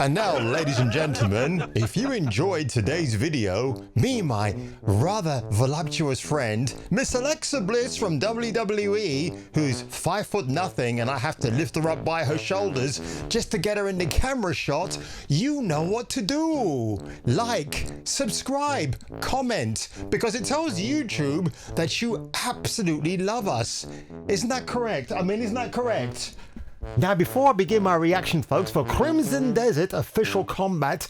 And now, ladies and gentlemen, if you enjoyed today's video, me and my rather voluptuous friend, Miss Alexa Bliss from WWE, who's 5'0" and I have to lift her up by her shoulders just to get her in the camera shot, you know what to do. Like, subscribe, comment, because it tells YouTube that you absolutely love us. Isn't that correct? Isn't that correct? Now, before I begin my reaction, folks, for Crimson Desert Official Combat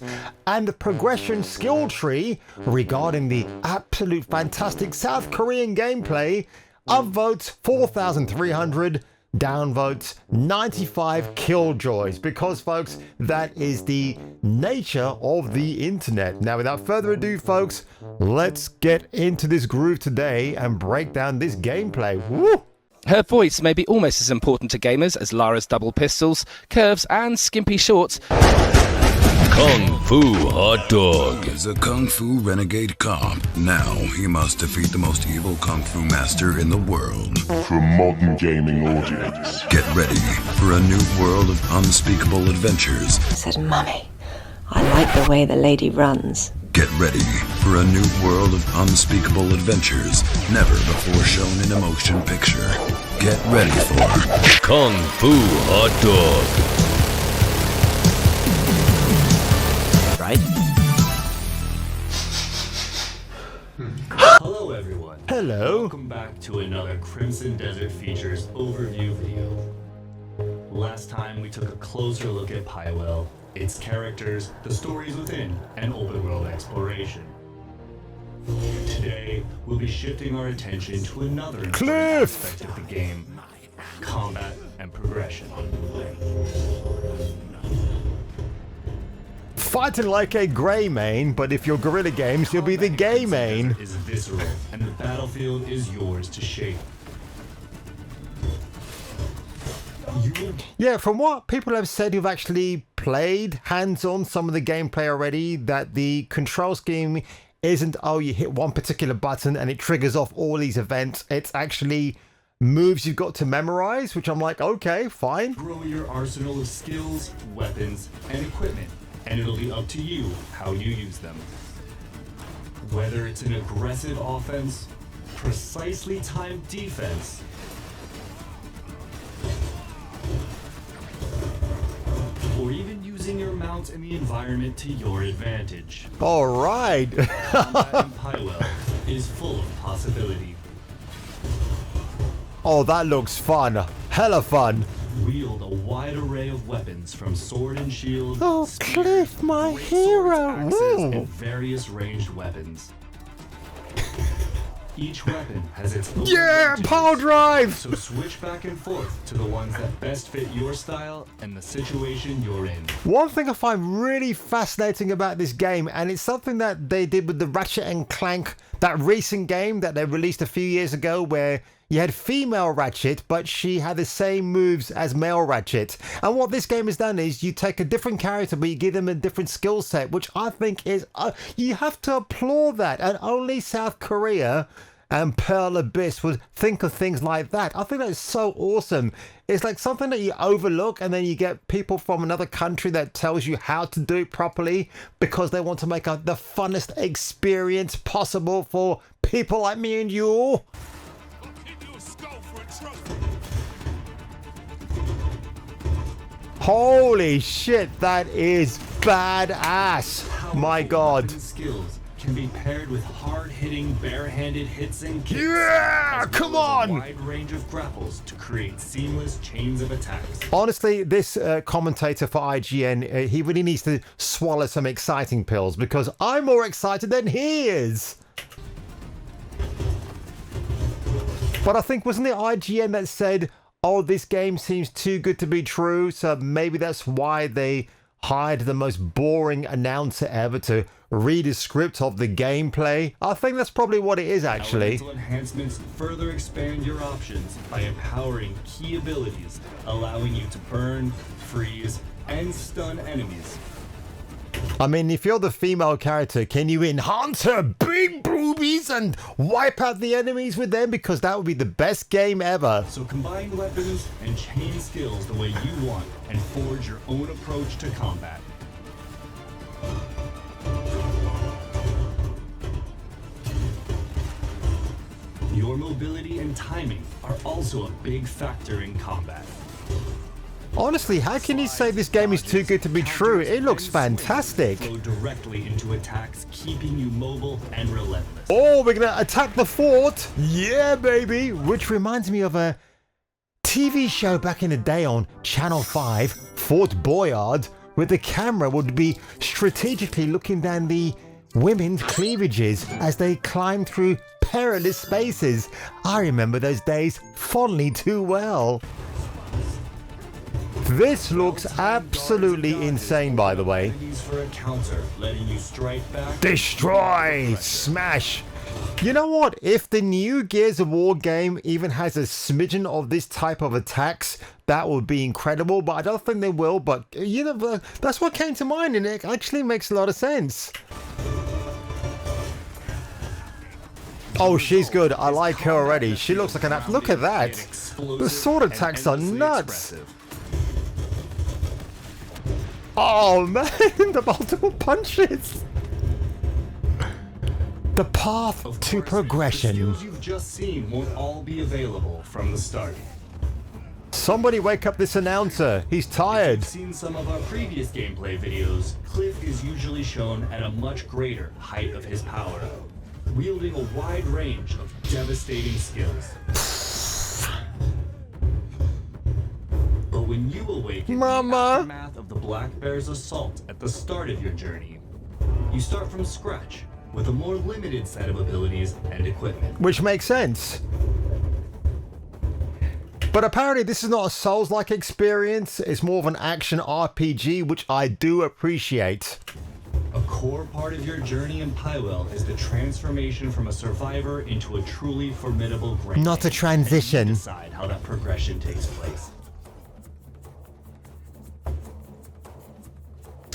and the Progression Skill Tree regarding the absolute fantastic South Korean gameplay, upvotes 4,300, downvotes 95 killjoys, because, folks, that is the nature of the internet. Now, without further ado, folks, let's get into this groove today and break down this gameplay. Woo! Her voice may be almost as important to gamers as Lara's double pistols, curves and skimpy shorts. Kung Fu Hot Dog is a Kung Fu renegade cop. Now he must defeat the most evil Kung Fu master in the world. For a modern gaming audience. Get ready for a new world of unspeakable adventures. Said, Mummy, I like the way the lady runs. Get ready for a new world of unspeakable adventures never before shown in a motion picture. Get ready for Kung Fu Hot Dog. Right? Hello everyone. Hello. Welcome back to another Crimson Desert Features overview video. Last time we took a closer look at Pywell, its characters, the stories within, and open world exploration. Today, we'll be shifting our attention to another important aspect of the game, combat and progression. Fighting like a grey main, but if you're Guerrilla Games, you'll be the gay main. Is visceral, and the battlefield is yours to shape. Yeah, from what people have said who've actually played hands-on some of the gameplay already, that the control scheme isn't, oh, you hit one particular button and it triggers off all these events. It's actually moves you've got to memorize, which I'm like, okay, fine. Grow your arsenal of skills, weapons, and equipment, and it'll be up to you how you use them. Whether it's an aggressive offense, precisely timed defense, or even using your mount and the environment to your advantage. All right. Combat in Pywell is full of possibility. Oh, that looks fun. Hella fun. Wield a wide array of weapons from sword and shield, Oh, spears, Cliff, my great hero. swords, axes, Ooh. and various ranged weapons. Each weapon has its own Yeah, advantages, power drive. so switch back and forth to the ones that best fit your style and the situation you're in. One thing I find really fascinating about this game, and it's something that they did with the Ratchet and Clank, that recent game that they released a few years ago, where you had female Ratchet, but she had the same moves as male Ratchet. And what this game has done is you take a different character, but you give them a different skill set, which I think is, you have to applaud that. And only South Korea and Pearl Abyss would think of things like that. I think that's so awesome. It's like something that you overlook, and then you get people from another country that tells you how to do it properly because they want to make the funnest experience possible for people like me and you. Holy shit, that is badass. My God. Skills can be paired with hard-hitting, bare-handed hits and kicks. Yeah, as well come as on. A wide range of grapples to create seamless chains of attacks. Honestly, this commentator for IGN, he really needs to swallow some exciting pills, because I'm more excited than he is. But I think, wasn't it IGN that said, oh, this game seems too good to be true, so maybe that's why they hired the most boring announcer ever to read a script of the gameplay? I think that's probably what it is, actually. Elemental enhancements further expand your options by empowering key abilities, allowing you to burn, freeze, and stun enemies. I mean, if you're the female character, can you enhance her big boobies and wipe out the enemies with them? Because that would be the best game ever. So combine weapons and chain skills the way you want and forge your own approach to combat. Your mobility and timing are also a big factor in combat. Honestly, how can you say this game is too good to be true? It looks fantastic. Flow directly into attacks, keeping you mobile and relentless. Oh, we're gonna attack the fort. Yeah, baby. Which reminds me of a TV show back in the day on Channel 5, Fort Boyard, where the camera would be strategically looking down the women's cleavages as they climbed through perilous spaces. I remember those days fondly too well. This looks absolutely insane, by the way. For a counter, letting you strike back. Destroy! Smash! You know what? If the new Gears of War game even has a smidgen of this type of attacks, that would be incredible, but I don't think they will. But, you know, that's what came to mind, and it actually makes a lot of sense. Oh, she's good. I like her already. She looks like an app. Look at that. The sword attacks are nuts. Oh man, the multiple punches. The path to progression. The skills you've just seen won't all be available from the start. Somebody wake up this announcer. He's tired. If you've seen some of our previous gameplay videos, Cliff is usually shown at a much greater height of his power, wielding a wide range of devastating skills. But when you awaken the aftermath of the Black Bear's assault at the start of your journey, you start from scratch with a more limited set of abilities and equipment. Which makes sense. But apparently this is not a Souls-like experience. It's more of an action RPG, which I do appreciate. A core part of your journey in Pywell is the transformation from a survivor into a truly formidable great. Not a transition. And you decide how that progression takes place.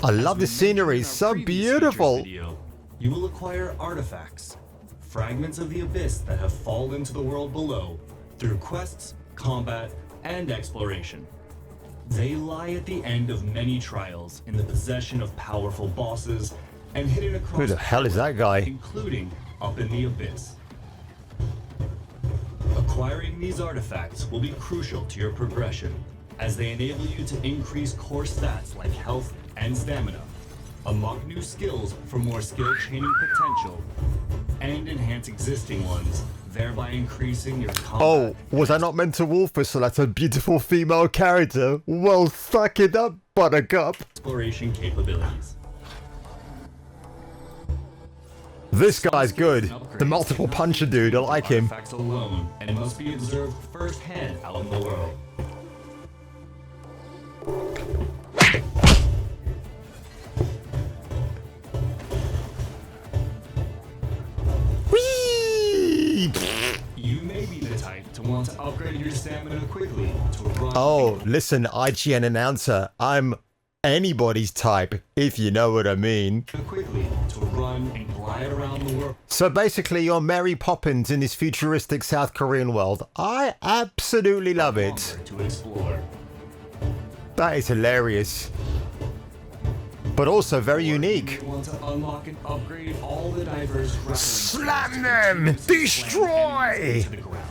I love the scenery, it's so beautiful. Video, you will acquire artifacts, fragments of the abyss that have fallen to the world below through quests, combat, and exploration. They lie at the end of many trials in the possession of powerful bosses and hidden across. Who the hell is that guy? Including up in the abyss. Acquiring these artifacts will be crucial to your progression, as they enable you to increase core stats like health and stamina, unlock new skills for more skill chaining potential, and enhance existing ones, thereby increasing your combat. Oh, was I not meant to wolf whistle? That's a beautiful female character. Well, suck it up, buttercup. Exploration capabilities. This guy's good. The multiple puncher dude, I like him. Artifacts alone and must be observed firsthand out in the world. Whee! You may be the type to want to upgrade your stamina quickly to run. Oh, listen, IGN announcer. I'm anybody's type, if you know what I mean. Quickly to run and glide around the world. So basically, you're Mary Poppins in this futuristic South Korean world. I absolutely love it. To explore. That is hilarious. But also very unique. You want to unlock and upgrade all the diverse grappling Slam skills them! to slam Destroy! enemies into the ground.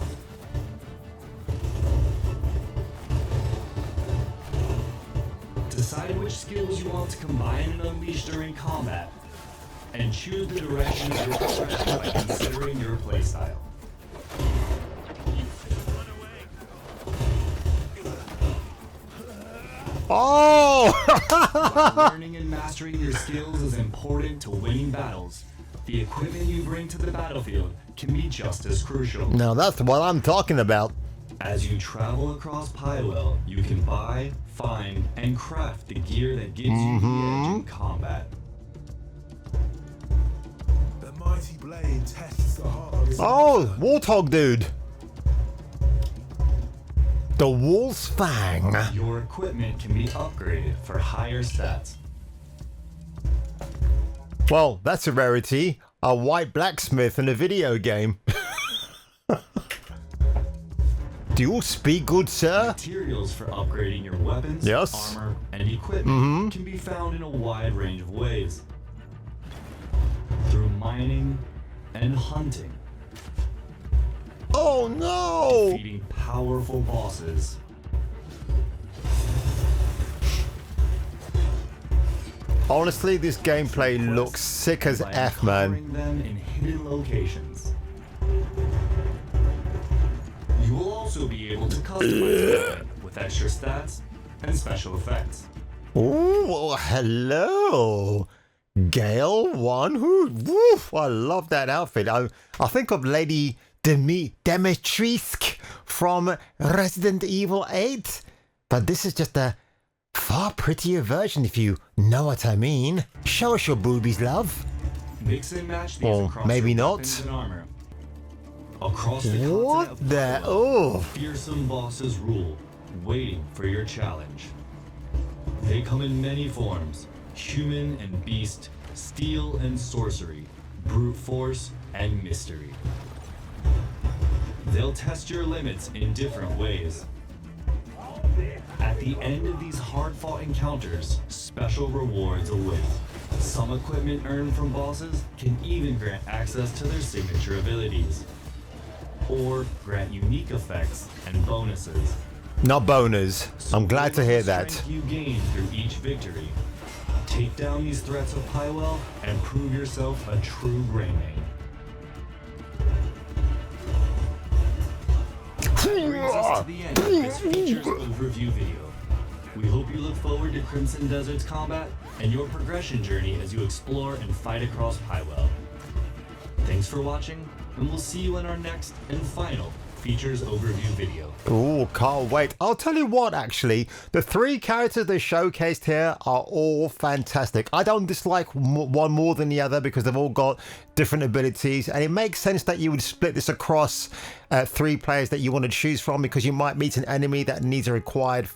Decide which skills you want to combine and unleash during combat, and choose the direction of your progression by considering your playstyle. Oh! Learning and mastering your skills is important to winning battles. The equipment you bring to the battlefield can be just as crucial. Now that's what I'm talking about. As you travel across Pywell, you can buy, find, and craft the gear that gives you the edge in combat. The mighty blade tests the heart of Oh, Warthog dude. The Wolf's Fang. Your equipment can be upgraded for higher stats. Well, that's a rarity. A white blacksmith in a video game. Do you all speak good, sir? Materials for upgrading your weapons, Yes. armor, and equipment can be found in a wide range of ways. Through mining and hunting. Oh no! defeating powerful bosses. Honestly, this gameplay looks sick as by F, man. uncovering them in hidden locations. You will also be able to customize the weapon with extra stats and special effects. Ooh, hello, Gale One. Woof, I love that outfit. I think of Lady Dimitrescu from Resident Evil 8, but this is just a far prettier version, if you know what I mean. Show us your boobies, love. Mix and match these Or across maybe your not. weapons and armor. Across the continent What of the? Pyrrha, Oh, fearsome bosses rule, waiting for your challenge. They come in many forms: human and beast, steel and sorcery, brute force and mystery. They'll test your limits in different ways. At the end of these hard-fought encounters, special rewards await. Some equipment earned from bosses can even grant access to their signature abilities, or grant unique effects and bonuses. not boners. I'm glad to hear that. Strength you gain through each victory. Take down these threats of Pywell and prove yourself a true Greymane. That brings us to the end of this features overview video. We hope you look forward to Crimson Desert's combat and your progression journey as you explore and fight across Pywell. Thanks for watching, and we'll see you in our next and final features overview video. Oh, can't wait. I'll tell you what, actually, the 3 characters they showcased here are all fantastic. I don't dislike one more than the other because they've all got different abilities, and it makes sense that you would split this across 3 players that you want to choose from, because you might meet an enemy that needs a required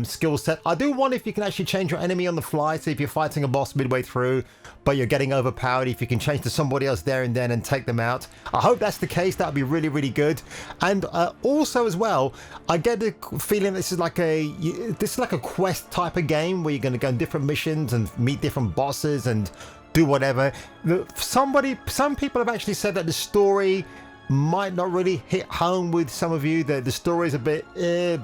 skill set. I do wonder if you can actually change your enemy on the fly. So if you're fighting a boss midway through but you're getting overpowered, if you can change to somebody else there and then and take them out. I hope that's the case. That would be really, really good. And also as well, I get the feeling this is like a quest type of game where you're going to go on different missions and meet different bosses and do whatever. Some people have actually said that the story might not really hit home with some of you. The story is a bit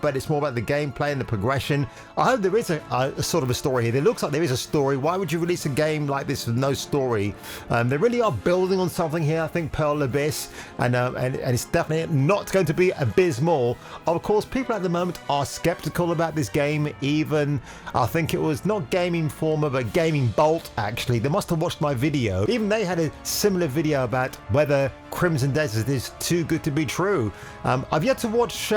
but it's more about the gameplay and the progression. I hope there is a sort of a story here. It looks like there is a story. Why would you release a game like this with no story? They really are building on something here, I think, Pearl Abyss, and it's definitely not going to be abysmal. Of course, people at the moment are skeptical about this game. Even I think it was not Game Informer but Gaming Bolt, actually. They must have watched my video. Even they had a similar video about whether Crimson Desert is too good to be true. I've yet to watch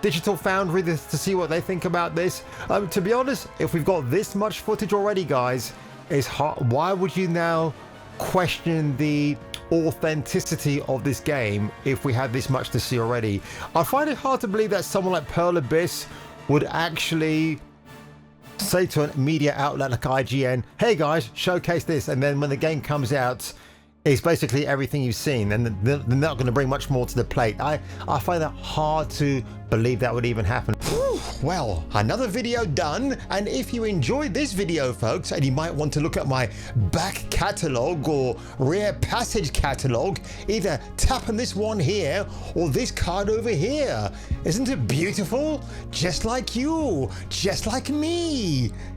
Digital Foundry to see what they think about this. To be honest, if we've got this much footage already, guys, it's hard. Why would you now question the authenticity of this game if we have this much to see already? I find it hard to believe that someone like Pearl Abyss would actually say to a media outlet like IGN, hey guys, showcase this, and then when the game comes out, it's basically everything you've seen, and they're not going to bring much more to the plate. I find that hard to believe that would even happen. Whew, well, another video done, and if you enjoyed this video, folks, and you might want to look at my back catalogue or rare passage catalogue, either tap on this one here or this card over here. Isn't it beautiful? Just like you, just like me.